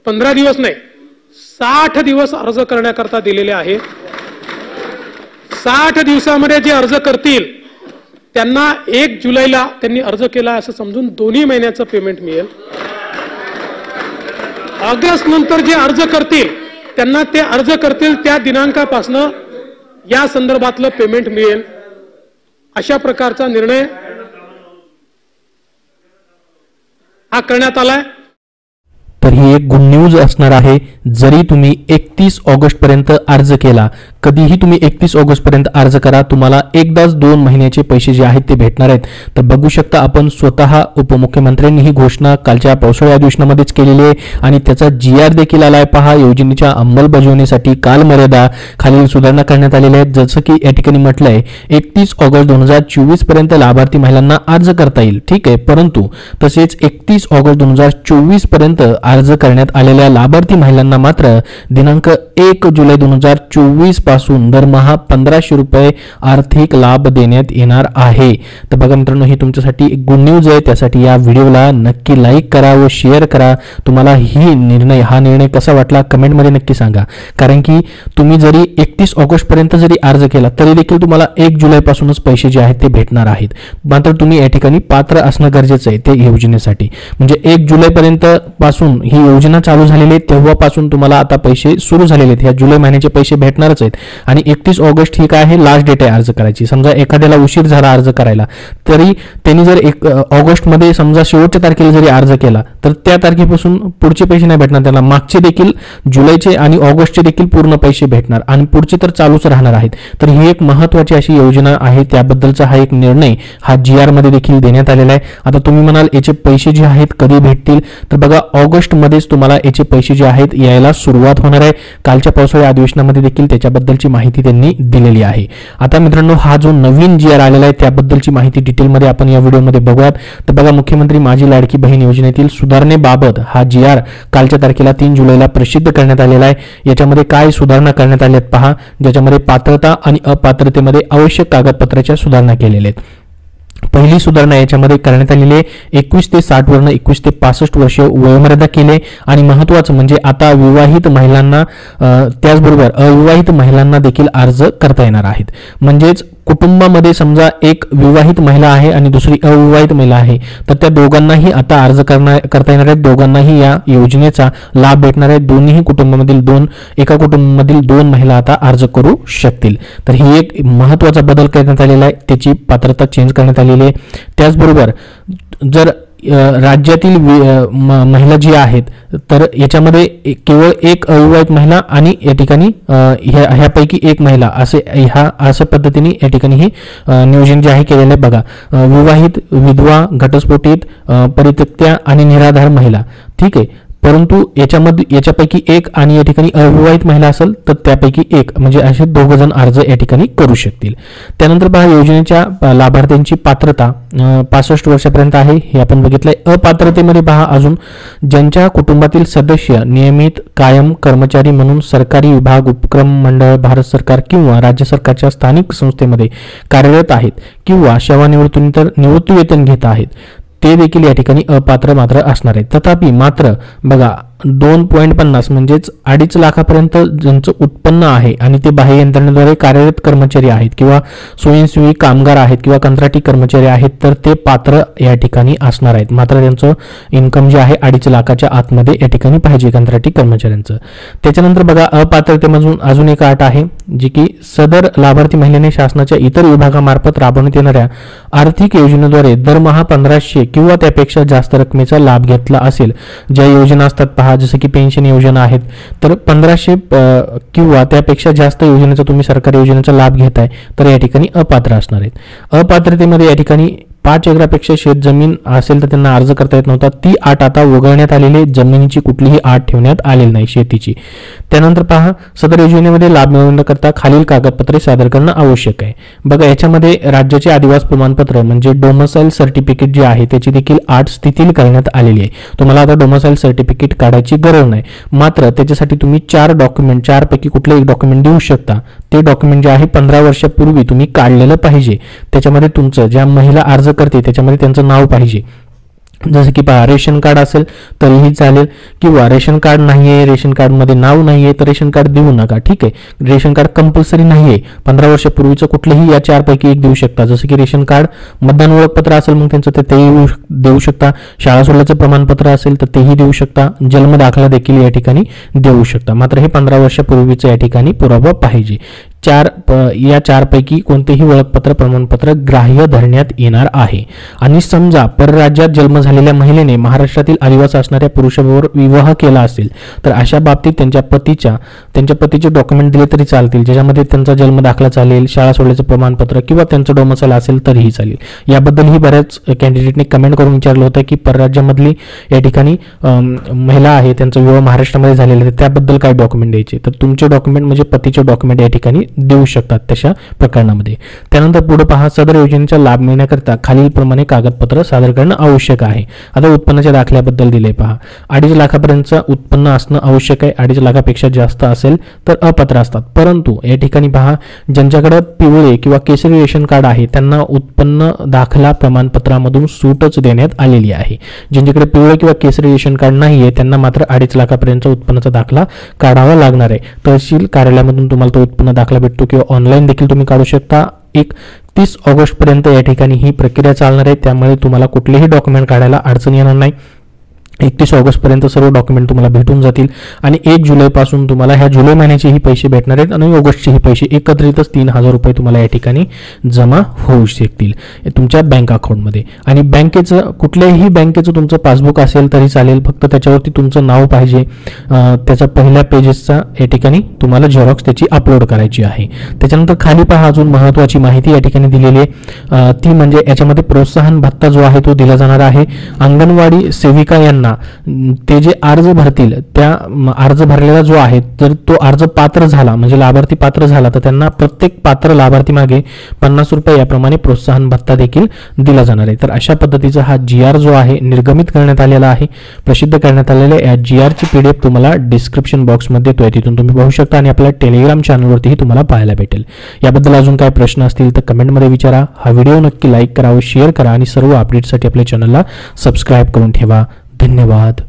15 दिवस नाही 60 दिवस अर्ज करण्याकरता दिलेले आहेत. 60 दिवसामध्ये जे अर्ज करतील त्यांना 1 जुलैला त्यांनी अर्ज केला असं समजून 2 महिन्याचं पेमेंट मिळेल. ऑगस्ट नंतर जे अर्ज करतील त्यांना ते अर्ज करतील त्या दिनांकापासून या संदर्भातलं पेमेंट मिळेल. अशा प्रकारचा निर्णय हा करण्यात आलाय. तर ही एक गुड न्यूज असणार आहे. जरी तुम्ही 31 ऑगस्ट पर्यंत अर्ज केला, कधीही तुम्ही 31 ऑगस्ट पर्यंत अर्ज करा, तुम्हाला एकदाच 2 महिन्याचे पैसे जे आहेत ते भेटणार आहेत. तर बघू शकता आपण स्वतः उपमुख्यमंत्र्यांनी ही घोषणा कालच्या पावसाळी अधिवेशनामध्येच केलेली आहे आणि त्याचा GR देखील आलाय. पहा, योजनेच्या अंमलबजावणीसाठी कालमर्यादा खालील सुधारणा करण्यात आलेल्या आहेत. जसं की या ठिकाणी म्हटलंय 31 ऑगस्ट 2024 पर्यंत लाभार्थी महिलांना अर्ज करता येईल. ठीक आहे, परंतु तसेच 31 ऑगस्ट 2024 पर्यंत अर्ज करण्यात आलेल्या लाभार्थी महिलांना मात्र दिनांक 1 जुलै 2024 पासून दरमहा 1500 रुपये आर्थिक लाभ देण्यात येणार आहे. तर बघा मित्रांनो, ही तुमच्यासाठी एक गुड न्यूज आहे. त्यासाठी या व्हिडिओला नक्की लाईक करा व शेअर करा. तुम्हाला हा निर्णय कसा वाटला कमेंटमध्ये नक्की सांगा. कारण की तुम्ही जरी 31 ऑगस्ट पर्यंत जरी अर्ज केला तरी देखील तुम्हाला 1 जुलै पासूनच पैसे जे आहेत ते भेटणार आहेत. मात्र तुम्ही या ठिकाणी पात्र असणं गरजेचं आहे ते योजनेसाठी. म्हणजे 1 जुलै पर्यंत पासून ही योजना चालू झालेली आहे, तेव्हापासून तुम्हाला आता पैसे सुरू झालेले आहेत. ह्या जुलै महिन्याचे पैसे भेटणारच आहेत. आणि 31 ऑगस्ट ही काय आहे, लास्ट डेट आहे अर्ज करायची. समजा एखाद्याला उशीर झाला अर्ज करायला, तरी त्यांनी जर 1 ऑगस्ट मध्ये समजा शेवटच्या तारखेला जरी अर्ज केला तर त्या तारखेपासून पुढचे पैसे नाही भेटणार त्यांना. मागचे देखील जुलैचे आणि ऑगस्टचे देखील पूर्ण पैसे भेटणार आणि पुढचे तर चालूच राहणार आहेत. तर ही एक महत्त्वाची अशी योजना आहे. त्याबद्दलचा हा एक निर्णय हा GR मध्ये देखील देण्यात आलेला आहे. आता तुम्ही म्हणाल याचे पैसे जे आहेत कधी भेटतील, तर बघा ऑगस्ट मध्येच तुम्हाला याचे पैसे जे आहेत यायला सुरुवात होणार आहे. कालच्या पावसाळी अधिवेशनामध्ये देखील त्याच्याबद्दलची माहिती त्यांनी दिलेली आहे. आता मित्रांनो, हा जो नवीन GR आलेला आहे त्याबद्दलची माहिती डिटेलमध्ये आपण या व्हिडिओमध्ये बघूयात. तर बघा, मुख्यमंत्री माझी लाडकी बहीण योजनेतील सुधारणेबाबत हा GR कालच्या तारखेला 3 जुलैला प्रसिद्ध करण्यात आलेला आहे. याच्यामध्ये काय सुधारणा करण्यात आल्या आहेत पहा, ज्याच्यामध्ये पात्रता आणि अपात्रतेमध्ये आवश्यक कागदपत्राच्या सुधारणा केलेल्या आहेत. पहिली सुधारणा याच्यामध्ये करण्यात आलेली आहे 21 ते 60 वरून 21 ते 65 वर्ष वयोमर्यादा केले. आणि महत्त्वाचं म्हणजे आता विवाहित महिलांना त्याचबरोबर अविवाहित महिलांना देखील अर्ज करता येणार आहेत. म्हणजेच कुटुंबामध्ये समजा एक विवाहित महिला आहे आणि दुसरी अविवाहित महिला आहे, तर त्या दोघांनाही आता अर्ज करता येणार आहेत. दोघांनाही या योजनेचा लाभ भेटणार आहे. दोन्ही कुटुंबामधील एका कुटुंबामधील 2 महिला आता अर्ज करू शकतील. तर ही एक महत्त्वाचा बदल करण्यात आलेला आहे. त्याची पात्रता चेंज करण्यात आलेली आहे. त्याचबरोबर जर राज्यातील महिला जी आहेत तर याच्यामध्ये केवळ एक अविवाहित महिला आणि या ठिकाणी ह्यापैकी एक महिला अशा पद्धतीने या ठिकाणी हे नियोजन जे आहे केलेलं आहे. बघा, विवाहित, विधवा, घटस्फोटित, परित्यक्त्या आणि निराधार महिला. ठीक आहे, परंतु याच्यापैकी एक आणि या ठिकाणी अविवाहित महिला असेल तर त्यापैकी एक, म्हणजे असे 2 जण अर्ज या ठिकाणी करू शकतील. त्यानंतर पहा, योजनेच्या लाभार्थ्यांची पात्रता 65 वर्षापर्यंत आहे हे आपण बघितलंय. अपात्रतेमध्ये पहा, अजून ज्यांच्या कुटुंबातील सदस्य नियमित कायम कर्मचारी म्हणून सरकारी विभाग, उपक्रम मंडळ, भारत सरकार किंवा राज्य सरकारच्या स्थानिक संस्थेमध्ये कार्यरत आहेत किंवा सेवानिवृत्तीनंतर निवृत्तीवेतन घेत आहेत ते देखील या ठिकाणी अपात्र मात्र असणार आहेत. तथापि मात्र बघा 2.50 म्हणजेच 2.5 लाखापर्यंत ज्यांचं उत्पन्न आहे आणि ते बाह्य यंत्रणेद्वारे कार्यरत कर्मचारी आहेत किंवा स्वयंसेवी कामगार आहेत किंवा कंत्राटी कर्मचारी आहेत तर ते पात्र या ठिकाणी असणार आहेत. मात्र त्यांचं इन्कम जे आहे 2.5 लाखाच्या आतमध्ये या ठिकाणी पाहिजे कंत्राटी कर्मचाऱ्यांचं. त्याच्यानंतर बघा, अपात्रतेमधून अजून एक अट आहे जी की सदर लाभार्थी महिलेने शासनाच्या इतर विभागामार्फत राबवण्यात येणाऱ्या आर्थिक योजनेद्वारे दरमहा 1500 किंवा त्यापेक्षा जास्त रकमेचा लाभ घेतला असेल. ज्या योजना असतात पहा, जसं की पेन्शन योजना आहेत, तर 1500 किंवा त्यापेक्षा जास्त योजनेचा तुम्ही सरकारी योजनेचा लाभ घेताय तर या ठिकाणी अपात्र असणार आहेत. अपात्रतेमध्ये या ठिकाणी 5 एकरापेक्षा शेत जमीन असेल तर त्यांना अर्ज करता येत नव्हता. ती अट आता वगळण्यात आलेली आहे. जमिनीची कुठलीही अट ठेवण्यात आलेली नाही शेतीची. त्यानंतर पहा, सदर योजनेमध्ये लाभ मिळवण्याकरता खालील कागदपत्रे सादर करणं आवश्यक आहे. बघा, याच्यामध्ये राज्याचे आदिवासी प्रमाणपत्र म्हणजे डोमसाईल सर्टिफिकेट जे आहे त्याची देखील अट शिथिल करण्यात आलेली आहे. तुम्हाला आता डोमसाईल सर्टिफिकेट काढायची गरज नाही. मात्र त्याच्यासाठी तुम्ही 4 डॉक्युमेंट, 4 पैकी कुठले एक डॉक्युमेंट देऊ शकता. ते डॉक्युमेंट जे आहे 15 वर्षापूर्वी तुम्ही काढलेलं पाहिजे. त्याच्यामध्ये तुमचं ज्या महिला अर्ज करते त्याच्यामध्ये त्यांचं नाव पाहिजे. जसं की पहा, रेशन कार्ड असेल तरीही चालेल, किंवा रेशन कार्ड नाही आहे, रेशन कार्डमध्ये नाव नाही आहे, तर रेशन कार्ड देऊ नका. ठीक आहे, रेशन कार्ड कंपल्सरी नाही आहे. 15 वर्षापूर्वीचं कुठलेही या चारपैकी एक देऊ शकता. जसं की रेशन कार्ड, मतदान ओळखपत्र असेल मग त्यांचं तेही देऊ शकता. शाळा सोडल्याचं प्रमाणपत्र असेल तर तेही देऊ शकता. जन्म दाखला देखील या ठिकाणी देऊ शकता. मात्र हे 15 वर्षापूर्वीचं या ठिकाणी पुरावा पाहिजे. या चारपैकी कोणतेही ओळखपत्र प्रमाणपत्र ग्राह्य धरण्यात येणार आहे. आणि समजा परराज्यात जन्म झालेल्या महिलेने महाराष्ट्रातील आदिवासी असणाऱ्या पुरुषाबरोबर विवाह केला असेल तर अशा बाबतीत त्यांच्या पतीचे डॉक्युमेंट दिले तरी चालतील, ज्याच्यामध्ये त्यांचा जन्म दाखला चालेल, शाळा सोडल्याचं प्रमाणपत्र किंवा त्यांचं डोमसाईल असेल तरीही चालेल. याबद्दलही बऱ्याच कॅन्डिडेटने कमेंट करून विचारलं होतं की परराज्यामधली या ठिकाणी महिला आहे, त्यांचा विवाह महाराष्ट्रामध्ये झालेला आहे, त्याबद्दल काय डॉक्युमेंट द्यायचे, तर तुमचे डॉक्युमेंट म्हणजे पतीचे डॉक्युमेंट या ठिकाणी देऊ शकतात तशा प्रकरणामध्ये. त्यानंतर पुढे पहा, सदर योजनेचा लाभ मिळण्याकरता खालीलप्रमाणे कागदपत्र सादर करणं आवश्यक आहे. आता उत्पन्नाच्या दाखल्याबद्दल दिले पहा, 2.5 लाखापर्यंतचं उत्पन्न असणं आवश्यक आहे. 2.5 लाखापेक्षा जास्त असेल तर अपात्र असतात. परंतु या ठिकाणी पहा, ज्यांच्याकडे पिवळे किंवा केसरी रेशन कार्ड आहे त्यांना उत्पन्न दाखला प्रमाणपत्रामधून सूटच देण्यात आलेली आहे. ज्यांच्याकडे पिवळे किंवा केसरी रेशन कार्ड नाही आहे त्यांना मात्र 2.5 लाखापर्यंत उत्पन्नाचा दाखला काढावा लागणार आहे. तहसील कार्यालयामधून तुम्हाला तो उत्पन्न दाखला भेटतो किंवा ऑनलाईन देखील तुम्ही काढू शकता. 31 ऑगस्ट पर्यंत या ठिकाणी ही प्रक्रिया चालणार आहे, त्यामुळे तुम्हाला कुठलेही डॉक्युमेंट काढायला अडचण येणार नाही. 31 ऑगस्ट पर्यंत सर्व डॉक्युमेंट तुम्हाला भेटून जातील आणि 1 जुलैपासून तुम्हाला ह्या जुलै महिन्याचेही पैसे भेटणार आहेत आणि ऑगस्टचेही पैसे एकत्रितच 3,000 रुपये तुम्हाला या ठिकाणी जमा होऊ शकतील तुमच्या बँक अकाउंटमध्ये. आणि बँकेचं कुठल्याही बँकेचं तुमचं पासबुक असेल तरी चालेल, फक्त त्याच्यावरती तुमचं नाव पाहिजे. त्याचा पहिल्या पेजेसचा या ठिकाणी तुम्हाला झेरॉक्स त्याची अपलोड करायची आहे. त्याच्यानंतर खाली पहा, अजून महत्त्वाची माहिती या ठिकाणी दिलेली आहे, ती म्हणजे याच्यामध्ये प्रोत्साहन भत्ता जो आहे तो दिला जाणार आहे. अंगणवाडी सेविका यांना ते जे अर्ज भरतील त्या अर्ज भरलेला जो आहे जर तो अर्ज पात्र झाला म्हणजे लाभार्थी पात्र झाला तर त्यांना प्रत्येक पात्र लाभार्थी मागे 50 रुपये याप्रमाणे प्रोत्साहन भत्ता देखील दिला जाणार आहे. तर अशा पद्धतीचा हा GR जो आहे निर्गमित करण्यात आलेला आहे, प्रसिद्ध करण्यात आलेला आहे. या GRची PDF तुम्हाला डिस्क्रिप्शन बॉक्समध्ये येतोय, तिथून तुम्ही पाहू शकता आणि आपल्या टेलिग्राम चॅनलवरतीही तुम्हाला पाहायला भेटेल. याबद्दल अजून काय प्रश्न असतील तर कमेंटमध्ये विचारा. हा व्हिडिओ नक्की लाईक करा व शेअर करा आणि सर्व अपडेटसाठी आपल्या चॅनलला सबस्क्राईब करून ठेवा. धन्यवाद.